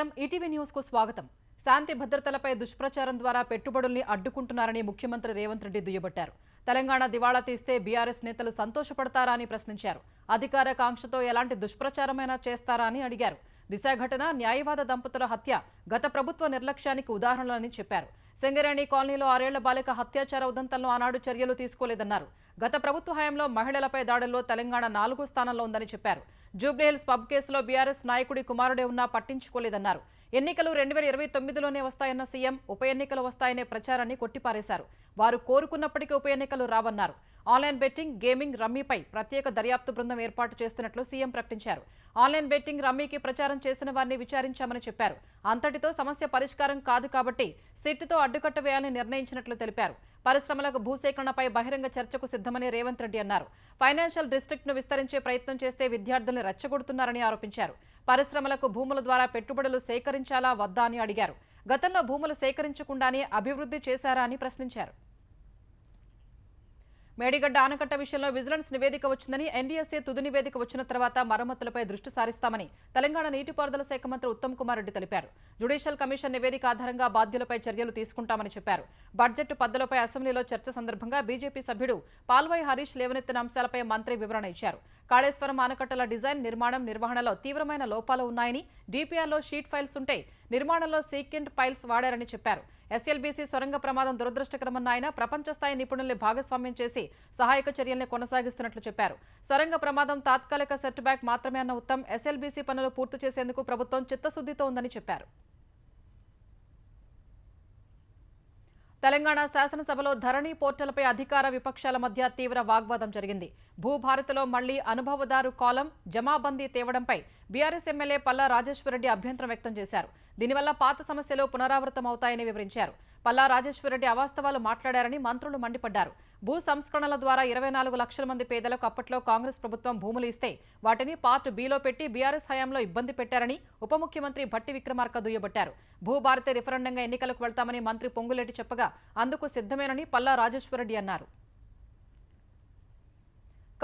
నమస్కారం ETV news కు స్వాగతం. శాంతి భద్రతలపై దుష్ప్రచారం ద్వారా పెట్టుబడుల్ని అడ్డుకుంటున్నారని ముఖ్యమంత్రి రేవంత్ రెడ్డి దుయ్యబట్టారు. తెలంగాణ దివాళా తీస్తే బీఆర్ఎస్ నేతలు సంతోషపడతారా అని ప్రశ్నించారు. అధికార కాంక్షతో ఎలాంటి దుష్ప్రచారమైనా చేస్తారా అని అడిగారు. దిశ ఘటన, న్యాయవాద దంపతుల హత్య గత ప్రభుత్వ నిర్లక్ష్యానికి ఉదాహరణలని చెప్పారు. సింగరేణి కాలనీలో 6 ఏళ్ల బాలిక హత్యాచార ఉదంతంలో ఆనాడు చర్యలు తీసుకోలేదన్నారు. గత ప్రభుత్వ హయాంలో మహిళలపై దాడుల్లో తెలంగాణ 4వ స్థానంలో ఉందని చెప్పారు. జూబ్లీహిల్స్ పబ్ కేసులో బీఆర్ఎస్ నాయకుడి కుమారుడే ఉన్నా పట్టించుకోలేదన్నారు. ఎన్నికలు 2029లోనే వస్తాయన్న సీఎం ఉప ఎన్నికలు వస్తాయనే ప్రచారాన్ని కొట్టిపారేశారు. వారు కోరుకున్నప్పటికీ ఉప ఎన్నికలు రావన్నారు. ఆన్లైన్ బెట్టింగ్, గేమింగ్, రమ్మీపై ప్రత్యేక దర్యాప్తు బృందం ఏర్పాటు చేస్తున్నట్లు సీఎం ప్రకటించారు. ఆన్లైన్ బెట్టింగ్, రమ్మీకి ప్రచారం చేసిన వారిని విచారించామని చెప్పారు. అంతటితో సమస్య పరిష్కారం కాదు కాబట్టి సిట్తో అడ్డుకట్ట వేయాలని నిర్ణయించినట్లు తెలిపారు. పరిశ్రమలకు భూసేకరణపై బహిరంగ చర్చకు సిద్ధమని రేవంత్ రెడ్డి అన్నారు. ఫైనాన్షియల్ డిస్ట్రిక్ట్ ను విస్తరించే ప్రయత్నం చేస్తే విద్యార్థుల్ని రెచ్చగొడుతున్నారని ఆరోపించారు. పరిశ్రమలకు భూముల ద్వారా పెట్టుబడులు సేకరించాలా వద్దా అని అడిగారు. గతంలో భూములు సేకరించకుండానే అభివృద్ధి చేశారా అని ప్రశ్నించారు. మేడిగడ్డ ఆనకట్ట విషయంలో విజిలెన్స్ నివేదిక వచ్చిందని, ఎన్డీఎస్ఏ తుది నివేదిక వచ్చిన తర్వాత మరమ్మతులపై దృష్టి సారిస్తామని తెలంగాణ నీటిపారుదల శాఖ మంత్రి ఉత్తమ్ కుమార్ రెడ్డి తెలిపారు. జ్యుడిషియల్ కమిషన్ నివేదిక ఆధారంగా బాధ్యులపై చర్యలు తీసుకుంటామని చెప్పారు. బడ్జెట్ పద్దులపై అసెంబ్లీలో చర్చ సందర్భంగా బీజేపీ సభ్యుడు పాల్వాయి హరీష్ లేవనెత్తిన అంశాలపై మంత్రి వివరణ ఇచ్చారు. కాళేశ్వరం ఆనకట్టల డిజైన్, నిర్మాణం, నిర్వహణలో తీవ్రమైన లోపాలు ఉన్నాయని, డీపీఆర్లో షీట్ ఫైల్స్ ఉంటే నిర్మాణంలో సీక్వెంట్ ఫైల్స్ వాడారని చెప్పారు. ఎస్ఎల్బీసీ సొరంగ ప్రమాదం దురదృష్టకరమన్న ఆయన ప్రపంచ స్థాయి నిపుణుల్ని భాగస్వామ్యం చేసి సహాయక చర్యల్ని కొనసాగిస్తున్నట్లు చెప్పారు. సొరంగ ప్రమాదం తాత్కాలిక సెట్ బ్యాక్ మాత్రమే అన్న ఉత్తమ్ ఎస్ఎల్బీసీ పనులు పూర్తి చేసేందుకు ప్రభుత్వం చిత్తశుద్ధితో ఉందని చెప్పారు. తెలంగాణ శాసనసభలో ధరణి పోర్టల్పై అధికార విపక్షాల మధ్య తీవ్ర వాగ్వాదం జరిగింది. భూభారతిలో మళ్లీ అనుభవదారు కాలం జమాబందీ తేవడంపై బీఆర్ఎస్ ఎమ్మెల్యే పల్లా రాజేశ్వరరెడ్డి అభ్యంతరం వ్యక్తం చేశారు. దీనివల్ల పాత సమస్యలు పునరావృతమవుతాయని వివరించారు. పల్లా రాజేశ్వరరెడ్డి అవాస్తవాలు మాట్లాడారని మంత్రులు మండిపడ్డారు. భూ సంస్కరణల ద్వారా 24 లక్షల మంది పేదలకు అప్పట్లో కాంగ్రెస్ ప్రభుత్వం భూములు ఇస్తే వాటిని పార్ట్ బిలో పెట్టి బీఆర్ఎస్ హయాంలో ఇబ్బంది పెట్టారని ఉప ముఖ్యమంత్రి భట్టి విక్రమార్క దుయ్యబట్టారు. భూభారతి రిఫరెండంగా ఎన్నికలకు వెళ్తామని మంత్రి పొంగులేటి చెప్పగా అందుకు సిద్ధమేనని పల్లా రాజేశ్వరరెడ్డి అన్నారు.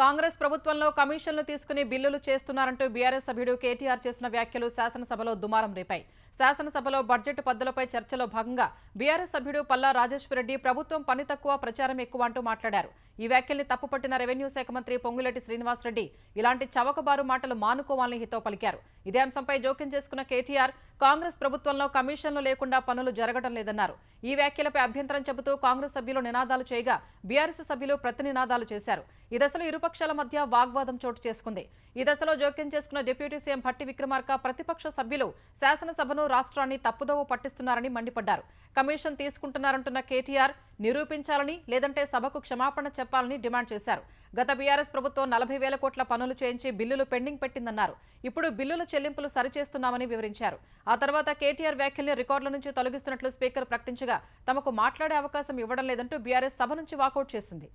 కాంగ్రెస్ ప్రభుత్వంలో కమిషన్లు తీసుకుని బిల్లులు చేస్తున్నారంటూ బీఆర్ఎస్ సభ్యుడు కేటీఆర్ చేసిన వ్యాఖ్యలు శాసనసభలో దుమారం రేపాయి. శాసనసభలో బడ్జెట్ పద్దులపై చర్చలో భాగంగా బీఆర్ఎస్ సభ్యుడు పల్లా రాజేశ్వరరెడ్డి ప్రభుత్వం పని తక్కువ, ప్రచారం ఎక్కువ అంటూ మాట్లాడారు. ఈ వ్యాఖ్యల్ని తప్పుపట్టిన రెవెన్యూ శాఖ మంత్రి పొంగులేటి శ్రీనివాసరెడ్డి ఇలాంటి చవకబారు మాటలు మానుకోవాలని హితో పలికారు. ఇదే అంశంపై జోక్యం చేసుకున్న కేటీఆర్ కాంగ్రెస్ ప్రభుత్వంలో కమిషన్లు లేకుండా పనులు జరగడం లేదన్నారు. ఈ వ్యాఖ్యలపై అభ్యంతరం చెబుతూ కాంగ్రెస్ సభ్యులు నినాదాలు చేయగా బీఆర్ఎస్ సభ్యులు ప్రతినినాదాలు చేశారు. ఈ దశలో ఇరుపక్షాల మధ్య వాగ్వాదం చోటు చేసుకుంది. ఈ దశలో జోక్యం చేసుకున్న డిప్యూటీ సీఎం భట్టి విక్రమార్క ప్రతిపక్ష సభ్యులు శాసనసభను, రాష్ట్రాన్ని తప్పుదోవ పట్టిస్తున్నారని మండిపడ్డారు. కమిషన్ తీసుకుంటున్నారంటున్న కేటీఆర్ నిరూపించాలని, లేదంటే సభకు క్షమాపణ చెప్పాలని డిమాండ్ చేశారు. గత బీఆర్ఎస్ ప్రభుత్వం 40,000 కోట్ల పనులు చేయించి బిల్లులు పెండింగ్ పెట్టిందన్నారు. ఇప్పుడు బిల్లుల చెల్లింపులు సరిచేస్తున్నామని వివరించారు. ఆ తర్వాత కేటీఆర్ వ్యాఖ్యల్ని రికార్డుల నుంచి తొలగిస్తున్నట్లు స్పీకర్ ప్రకటించగా తమకు మాట్లాడే అవకాశం ఇవ్వడం లేదంటూ బీఆర్ఎస్ సభ నుంచి వాకౌట్ చేసింది.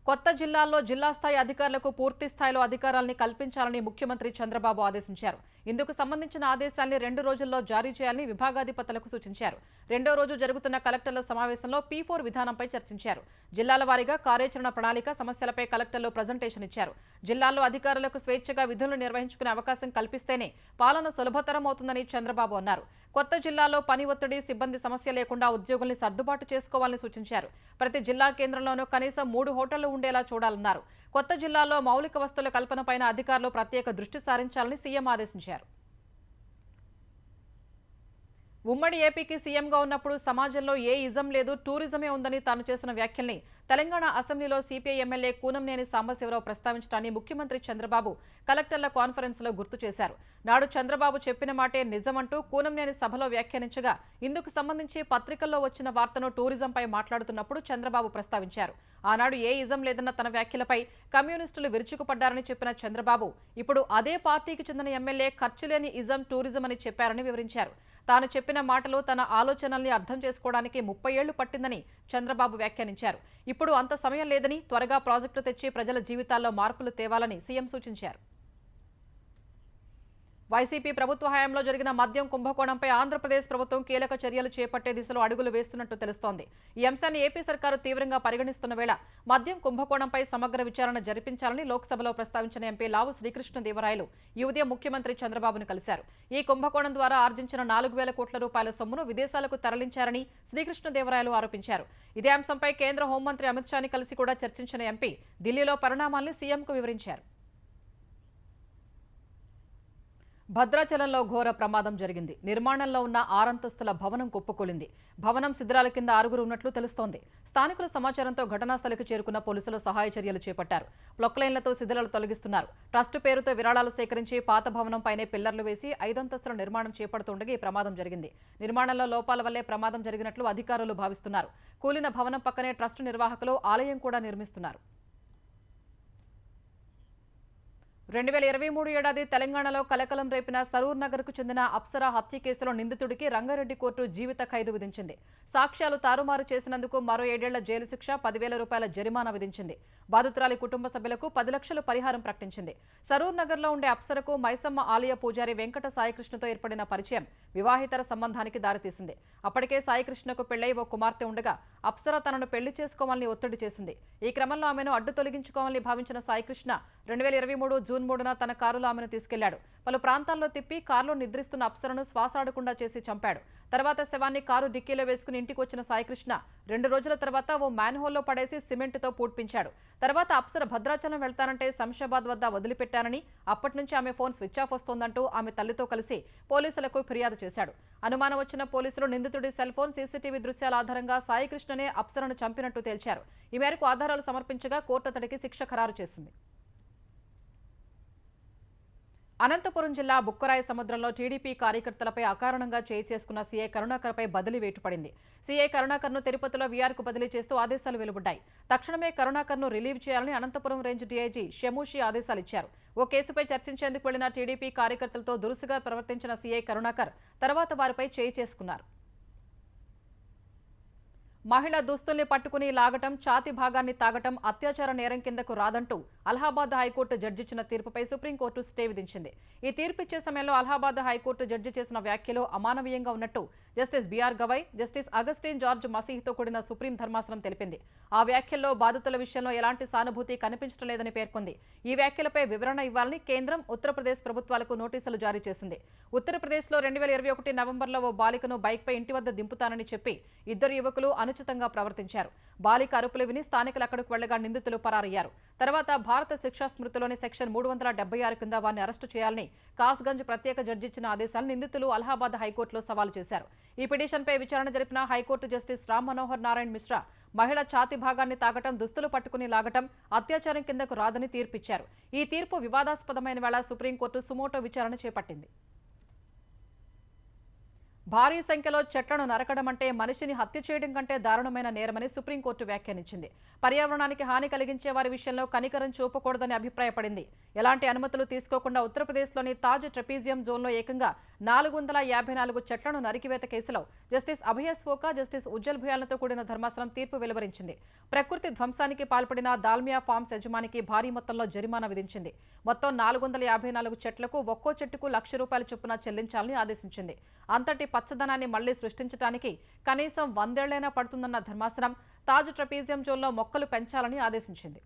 కొత్త జిల్లాల్లో జిల్లా స్థాయి అధికారులకు పూర్తి స్థాయిలో అధికారాల్ని కల్పించాలని ముఖ్యమంత్రి చంద్రబాబు ఆదేశించారు. ఇందుకు సంబంధించిన ఆదేశాల్ని 2 రోజుల్లో జారీ చేయాలని విభాగాధిపతులకు సూచించారు. 2వ రోజు జరుగుతున్న కలెక్టర్ల సమావేశంలో P4 విధానంపై చర్చించారు. జిల్లాల వారీగా కార్యాచరణ ప్రణాళిక, సమస్యలపై కలెక్టర్లు ప్రజెంటేషన్ ఇచ్చారు. జిల్లాల్లో అధికారులకు స్వేచ్ఛగా విధులు నిర్వహించుకునే అవకాశం కల్పిస్తేనే పాలన సులభతరం అవుతుందని చంద్రబాబు అన్నారు. కొత్త జిల్లాలో పని ఒత్తిడి, సిబ్బంది సమస్య లేకుండా ఉద్యోగుల్ని సర్దుబాటు చేసుకోవాలని సూచించారు. ప్రతి జిల్లా కేంద్రంలోనూ కనీసం 3 హోటళ్లు ఉండేలా చూడాలన్నారు. కొత్త జిల్లాల్లో మౌలిక వస్తువుల కల్పనపైన అధికారులు ప్రత్యేక దృష్టి సారించాలని సీఎం ఆదేశించారు. ఉమ్మడి ఏపీకి సీఎంగా ఉన్నప్పుడు సమాజంలో ఏ ఇజం లేదు, టూరిజమే ఉందని తాను చేసిన వ్యాఖ్యల్ని తెలంగాణ అసెంబ్లీలో సిపిఐ ఎమ్మెల్యే కూనంనేని సాంబశివరావు ప్రస్తావించడాన్ని ముఖ్యమంత్రి చంద్రబాబు కలెక్టర్ల కాన్ఫరెన్స్ లో గుర్తు చేశారు. నాడు చంద్రబాబు చెప్పిన మాటే నిజమంటూ కూనంనేని సభలో వ్యాఖ్యానించగా ఇందుకు సంబంధించి పత్రికల్లో వచ్చిన వార్తను టూరిజంపై మాట్లాడుతున్నప్పుడు చంద్రబాబు ప్రస్తావించారు. ఆనాడు ఏ ఇజం లేదన్న తన వ్యాఖ్యలపై కమ్యూనిస్టులు విరుచుకుపడ్డారని చెప్పిన చంద్రబాబు ఇప్పుడు అదే పార్టీకి చెందిన ఎమ్మెల్యే ఖర్చులేని ఇజం, టూరిజం అని చెప్పారని వివరించారు. తాను చెప్పిన మాటలు, తన ఆలోచనల్ని అర్థం చేసుకోవడానికి 30 ఏళ్లు పట్టిందని చంద్రబాబు వ్యాఖ్యానించారు. ఇప్పుడు అంత సమయం లేదని, త్వరగా ప్రాజెక్టులు తెచ్చి ప్రజల జీవితాల్లో మార్పులు తేవాలని సీఎం సూచించారు. వైసీపీ ప్రభుత్వ హయాంలో జరిగిన మద్యం కుంభకోణంపై ఆంధ్రప్రదేశ్ ప్రభుత్వం కీలక చర్యలు చేపట్టే దిశలో అడుగులు వేస్తున్నట్టు తెలుస్తోంది. ఈ అంశాన్ని ఏపీ సర్కారు తీవ్రంగా పరిగణిస్తున్న వేళ మద్యం కుంభకోణంపై సమగ్ర విచారణ జరిపించాలని లోక్సభలో ప్రస్తావించిన ఎంపీ లావు శ్రీకృష్ణదేవరాయలు ఈ ఉదయం ముఖ్యమంత్రి చంద్రబాబును కలిశారు. ఈ కుంభకోణం ద్వారా ఆర్జించిన 4,000 కోట్ల రూపాయల సొమ్మును విదేశాలకు తరలించారని శ్రీకృష్ణదేవరాయలు ఆరోపించారు. ఇదే అంశంపై కేంద్ర హోంమంత్రి అమిత్ షాని కలిసి కూడా చర్చించిన ఎంపీ ఢిల్లీలో పరిణామాల్ని సీఎంకు వివరించారు. భద్రాచలంలో ఘోర ప్రమాదం జరిగింది. నిర్మాణంలో ఉన్న 6 అంతస్తుల భవనం కుప్పకూలింది. భవనం శిథిలాల కింద 6 ఉన్నట్లు తెలుస్తోంది. స్థానికుల సమాచారంతో ఘటనా స్థలికి చేరుకున్న పోలీసులు సహాయ చర్యలు చేపట్టారు. ప్లొక్లైన్లతో శిథిలాలు తొలగిస్తున్నారు. ట్రస్టు పేరుతో విరాళాలు సేకరించి పాత భవనంపైనే పిల్లర్లు వేసి 5 అంతస్తుల నిర్మాణం చేపడుతుండగా ఈ ప్రమాదం జరిగింది. నిర్మాణంలో లోపాల వల్లే ప్రమాదం జరిగినట్లు అధికారులు భావిస్తున్నారు. కూలిన భవనం పక్కనే ట్రస్టు నిర్వాహకులు ఆలయం కూడా నిర్మిస్తున్నారు. 2023 ఏడాది తెలంగాణలో కలకలం రేపిన సరూర్ నగర్ కు చెందిన అప్సరా హత్య కేసులో నిందితుడికి రంగారెడ్డి కోర్టు జీవిత ఖైదు విధించింది. సాక్ష్యాలు తారుమారు చేసినందుకు మరో 7 ఏళ్ల జైలు శిక్ష, 10,000 రూపాయల జరిమానా విధించింది. బాధితురాలి కుటుంబ సభ్యులకు 10 లక్షలు పరిహారం ప్రకటించింది. సరూర్ నగర్ లో ఉండే అప్సరకు మైసమ్మ ఆలయ పూజారి వెంకట సాయికృష్ణతో ఏర్పడిన పరిచయం వివాహితర సంబంధానికి దారితీసింది. అప్పటికే సాయికృష్ణకు పెళ్లై ఓ కుమార్తె ఉండగా అప్సర తనను పెళ్లి చేసుకోవాలని ఒత్తిడి చేసింది. ఈ క్రమంలో ఆమెను అడ్డు తొలగించుకోవాలని భావించిన సాయికృష్ణ 2023 జూన్ 3న తన కారులో ఆమెను తీసుకెళ్లాడు. పలు ప్రాంతాల్లో తిప్పి కారులో నిద్రిస్తున్న అప్సరను శ్వాసాడకుండా చేసి చంపాడు. తర్వాత శవాన్ని కారు డిక్కీలో వేసుకుని ఇంటికి వచ్చిన సాయికృష్ణ 2 రోజుల తర్వాత ఓ మ్యాన్హోల్లో పడేసి సిమెంట్తో పూడ్పించాడు. తర్వాత అప్సర భద్రాచలం వెళ్తానంటే శంషాబాద్ వద్ద వదిలిపెట్టానని, అప్పటి నుంచి ఆమె ఫోన్ స్విచ్ ఆఫ్ వస్తోందంటూ ఆమె తల్లితో కలిసి పోలీసులకు ఫిర్యాదు చేశాడు. అనుమానం వచ్చిన పోలీసులు నిందితుడి సెల్ ఫోన్, సీసీటీవీ దృశ్యాల ఆధారంగా సాయికృష్ణనే అప్సరను చంపినట్టు తేల్చారు. ఈ మేరకు ఆధారాలు సమర్పించగా కోర్టు అతడికి శిక్ష ఖరారు చేసింది. అనంతపురం జిల్లా బుక్కరాయ సముద్రంలో టీడీపీ కార్యకర్తలపై అకారణంగా చేయి చేసుకున్న సీఐ కరుణాకర్పై బదిలీ వేటు పడింది. సీఐ కరుణాకర్ను తిరుపతిలో వీఆర్కు బదిలీ చేస్తూ ఆదేశాలు వెలువడ్డాయి. తక్షణమే కరుణాకర్ను రిలీవ్ చేయాలని అనంతపురం రేంజ్ డీఐజీ షమూషి ఆదేశాలిచ్చారు. ఓ కేసుపై చర్చించేందుకు వెళ్లిన టీడీపీ కార్యకర్తలతో దురుసుగా ప్రవర్తించిన సీఐ కరుణాకర్ తర్వాత వారిపై చేయి చేసుకున్నారు. మహిళ దుస్తుల్ని పట్టుకుని లాగటం, ఛాతి భాగాన్ని తాగటం అత్యాచార నేరం కిందకు రాదంటూ అలహాబాద్ హైకోర్టు జడ్జి ఇచ్చిన తీర్పుపై సుప్రీంకోర్టు స్టే విధించింది. ఈ తీర్పు ఇచ్చే సమయంలో అలహాబాద్ హైకోర్టు జడ్జి చేసిన వ్యాఖ్యలు అమానవీయంగా ఉన్నట్టు జస్టిస్ బిఆర్ గవై, జస్టిస్ అగస్టిన్ జార్జ్ మసీహ్తో కూడిన సుప్రీం ధర్మాసనం తెలిపింది. ఆ వ్యాఖ్యల్లో బాధితుల విషయంలో ఎలాంటి సానుభూతి కనిపించడం లేదని పేర్కొంది. ఈ వ్యాఖ్యలపై వివరణ ఇవ్వాలని కేంద్రం, ఉత్తరప్రదేశ్ ప్రభుత్వాలకు నోటీసులు జారీ చేసింది. ఉత్తరప్రదేశ్లో 2021 నవంబర్లో ఓ బాలికను బైక్పై ఇంటి వద్ద దింపుతానని చెప్పి 2 యువకులు అనుచితంగా ప్రవర్తించారు. బాలిక అరుపులు విని స్థానికులు అక్కడికి వెళ్లగా నిందితులు పరారయ్యారు. తర్వాత భారత శిక్షా స్మృతిలోని సెక్షన్ 376 కింద వారిని అరెస్టు చేయాలని కాస్గంజ్ ప్రత్యేక జడ్జి ఇచ్చిన ఆదేశాలను నిందితులు అలహాబాద్ హైకోర్టులో సవాలు చేశారు. ఈ పిటిషన్పై విచారణ జరిపిన హైకోర్టు జస్టిస్ రామ్ మనోహర్ నారాయణ్ మిశ్రా మహిళ ఛాతి భాగాన్ని తాగటం, దుస్తులు పట్టుకుని లాగటం అత్యాచారం కిందకు రాదని తీర్పిచ్చారు. ఈ తీర్పు వివాదాస్పదమైన వేళ సుప్రీంకోర్టు సుమోటో విచారణ చేపట్టింది. భారీ సంఖ్యలో చెట్లను నరకడం అంటే మనిషిని హత్య చేయడం కంటే దారుణమైన నేరమని సుప్రీంకోర్టు వ్యాఖ్యానించింది. పర్యావరణానికి హాని కలిగించే వారి విషయంలో కనికరం చూపకూడదని అభిప్రాయపడింది. ఎలాంటి అనుమతులు తీసుకోకుండా ఉత్తరప్రదేశ్లోని తాజ్ ట్రెపీజియం జోన్లో ఏకంగా 454 చెట్లను నరికివేత కేసులో జస్టిస్ అభయ స్వోకా, జస్టిస్ ఉజ్జల్ భుయాలతో కూడిన ధర్మాసనం తీర్పు వెలువరించింది. ప్రకృతి ధ్వంసానికి పాల్పడిన దాల్మియా ఫార్మ్స్ యజమానికి భారీ మొత్తంలో జరిమానా విధించింది. మొత్తం 454 చెట్లకు ఒక్కో చెట్టుకు ₹1,00,000 చొప్పున చెల్లించాలని ఆదేశించింది. అంతటి పచ్చదనాన్ని మళ్లీ సృష్టించడానికి కనీసం 100 ఏళ్లైనా పడుతుందన్న ధర్మాసనం తాజ్ ట్రెపీజియం జోన్లో మొక్కలు పెంచాలని ఆదేశించింది.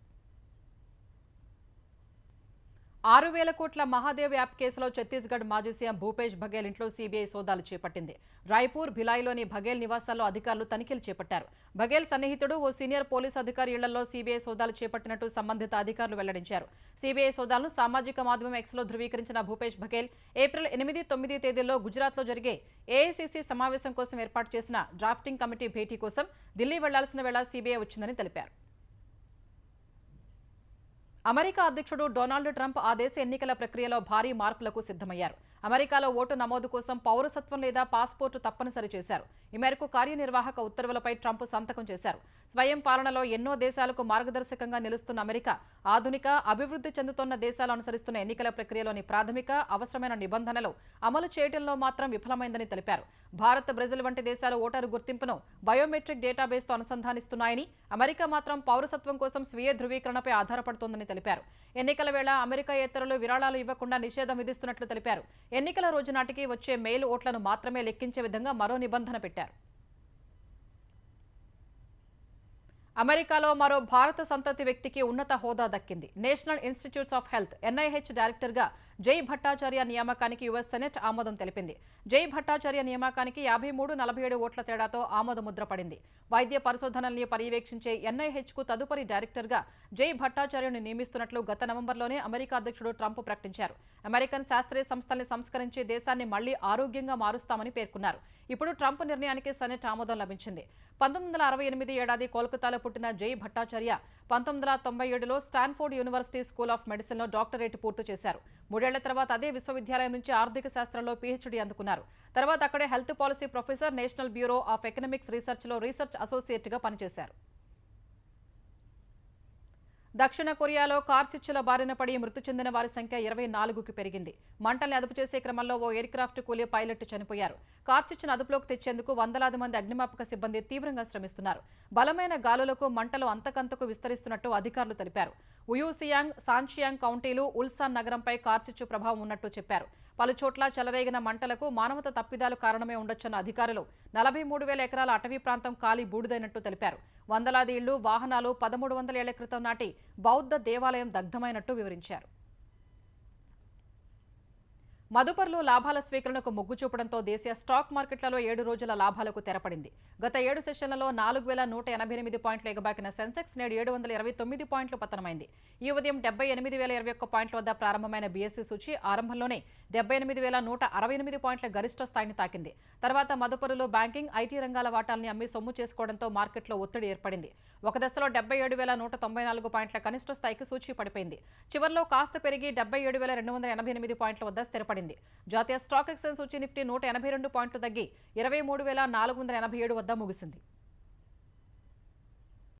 6,000 కోట్ల మహాదేవ్ యాప్ కేసులో ఛత్తీస్గఢ్ మాజీ సీఎం భూపేష్ బఘేల్ ఇంట్లో సీబీఐ సోదాలు చేపట్టింది. రాయ్పూర్, భిలాయిలోని బఘేల్ నివాసాల్లో అధికారులు తనిఖీలు చేపట్టారు. బఘేల్ సన్నిహితుడు ఓ సీనియర్ పోలీసు అధికారి ఇళ్లలో సీబీఐ సోదాలు చేపట్టినట్టు సంబంధిత అధికారులు వెల్లడించారు. సీబీఐ సోదాలను సామాజిక మాధ్యమం ఎక్స్లో ధృవీకరించిన భూపేష్ బఘేల్ ఏప్రిల్ 8, 9 తేదీల్లో గుజరాత్లో జరిగే ఏఐసీసీ సమావేశం కోసం ఏర్పాటు చేసిన డ్రాఫ్టింగ్ కమిటీ భేటీ కోసం ఢిల్లీ వెళ్లాల్సిన వేళ సీబీఐ వచ్చిందని తెలిపారు. అమెరికా అధ్యక్షుడు డొనాల్డ్ ట్రంప్ ఆ దేశ ఎన్నికల ప్రక్రియలో భారీ మార్పులకు సిద్ధమయ్యారు. అమెరికాలో ఓటు నమోదు కోసం పౌరసత్వం లేదా పాస్పోర్టు తప్పనిసరి చేశారు. ఈ మేరకు కార్యనిర్వాహక ఉత్తర్వులపై ట్రంప్ సంతకం చేశారు. స్వయం పాలనలో ఎన్నో దేశాలకు మార్గదర్శకంగా నిలుస్తున్న అమెరికా ఆధునిక, అభివృద్ధి చెందుతున్న దేశాలు అనుసరిస్తున్న ఎన్నికల ప్రక్రియలోని ప్రాథమిక, అవసరమైన నిబంధనలు అమలు చేయడంలో మాత్రం విఫలమైందని తెలిపారు. భారత్, బ్రెజిల్ వంటి దేశాలు ఓటరు గుర్తింపును బయోమెట్రిక్ డేటాబేస్తో అనుసంధానిస్తున్నాయని, అమెరికా మాత్రం పౌరసత్వం కోసం స్వీయ ధృవీకరణపై ఆధారపడుతోందని తెలిపారు. ఎన్నికల వేళ అమెరికాయేతరులు విరాళాలు ఇవ్వకుండా నిషేధం విధిస్తున్నట్లు తెలిపారు. ఎన్నికల రోజు నాటికి వచ్చే మెయిల్ ఓట్లను మాత్రమే లెక్కించే విధంగా మరో నిబంధన పెట్టారు. అమెరికాలో మరో భారత సంతతి వ్యక్తికి ఉన్నత హోదా దక్కింది. National institutes of health NIH డైరెక్టర్గా జై భట్టాచార్య నియామకానికి యుఎస్ సెనెట్ ఆమోదం తెలిపింది. జై భట్టాచార్య నియామకానికి 53-47 ఓట్ల తేడాతో ఆమోద ముద్ర పడింది. వైద్య పరిశోధనల్ని పర్యవేక్షించే ఎన్ఐహెచ్కు తదుపరి డైరెక్టర్గా జై భట్టాచార్యను నియమిస్తున్నట్లు గత నవంబర్లోనే అమెరికా అధ్యక్షుడు ట్రంప్ ప్రకటించారు. అమెరికన్ శాస్త్రీయ సంస్థల్ని సంస్కరించి దేశాన్ని మళ్లీ ఆరోగ్యంగా మారుస్తామని పేర్కొన్నారు. ఇప్పుడు ట్రంప్ నిర్ణయానికి సెనెట్ ఆమోదం లభించింది. 1968 ఏడాది కోల్కతాలో పుట్టిన జై భట్టాచార్య 1997లో స్టాన్ఫోర్డ్ యూనివర్సిటీ స్కూల్ ఆఫ్ మెడిసిన్లో డాక్టరేట్ పూర్తి చేశారు. 3 ఏళ్ల తర్వాత అదే విశ్వవిద్యాలయం నుంచి ఆర్థిక శాస్త్రంలో పీహెచ్డీ అందుకున్నారు. తర్వాత అక్కడే health policy professor, national bureau of economics రీసెర్చ్లో రీసెర్చ్ అసోసియేట్గా పనిచేశారు. దక్షిణ కొరియాలో కార్చిచ్చుల బారిన పడి మృతి చెందిన వారి సంఖ్య 24కి పెరిగింది. మంటల్ని అదుపు చేసే క్రమంలో ఓ ఎయిర్క్రాఫ్ట్ కూలీ పైలట్ చనిపోయారు. కార్చిచ్చును అదుపులోకి తెచ్చేందుకు వందలాది మంది అగ్నిమాపక సిబ్బంది తీవ్రంగా శ్రమిస్తున్నారు. బలమైన గాలులకు మంటలు అంతకంతకు విస్తరిస్తున్నట్టు అధికారులు తెలిపారు. ఉయూసియాంగ్, సాన్షియాంగ్ కౌంటీలు, ఉల్సాన్ నగరంపై కార్చిచ్చు ప్రభావం ఉన్నట్టు చెప్పారు. పలుచోట్ల చెలరేగిన మంటలకు మానవత తప్పిదాలు కారణమే ఉండొచ్చన్న అధికారులు 43,000 ఎకరాల అటవీ ప్రాంతం కాలి బూడిదైనట్టు తెలిపారు. వందలాది ఇళ్లు, వాహనాలు, 1300 ఏళ్ల క్రితం నాటి బౌద్ధ దేవాలయం దగ్ధమైనట్టు వివరించారు. మదుపర్లు లాభాల స్వీకరణకు మొగ్గు చూపడంతో దేశీయ స్టాక్ మార్కెట్లలో 7 రోజుల లాభాలకు తెరపడింది. గత 7 సెషన్లలో 4,188 పాయింట్లు ఎగబాకిన సెన్సెక్స్ నేడు 729 పాయింట్లు పతనమైంది. ఈ ఉదయం 78,021 పాయింట్ల వద్ద ప్రారంభమైన బీఎస్సీ సూచీ ఆరంభంలోనే 78,168 పాయింట్ల గరిష్ట స్థాయిని తాకింది. తర్వాత మదుపరులు బ్యాంకింగ్, ఐటీ రంగాల వాటాల్ని అమ్మి సొమ్ము చేసుకోవడంతో మార్కెట్లో ఒత్తిడి ఏర్పడింది. ఒక దశలో 77,194 పాయింట్ల కనిష్ట స్థాయికి సూచీ పడిపోయింది. చివర్లో కాస్త పెరిగి 77,288 పాయింట్ల వద్ద స్థిరపడింది. జాతీయ స్టాక్ ఎక్స్చేంజ్ సూచీ నిఫ్టీ 182 పాయింట్లు తగ్గి 23,487 వద్ద ముగిసింది.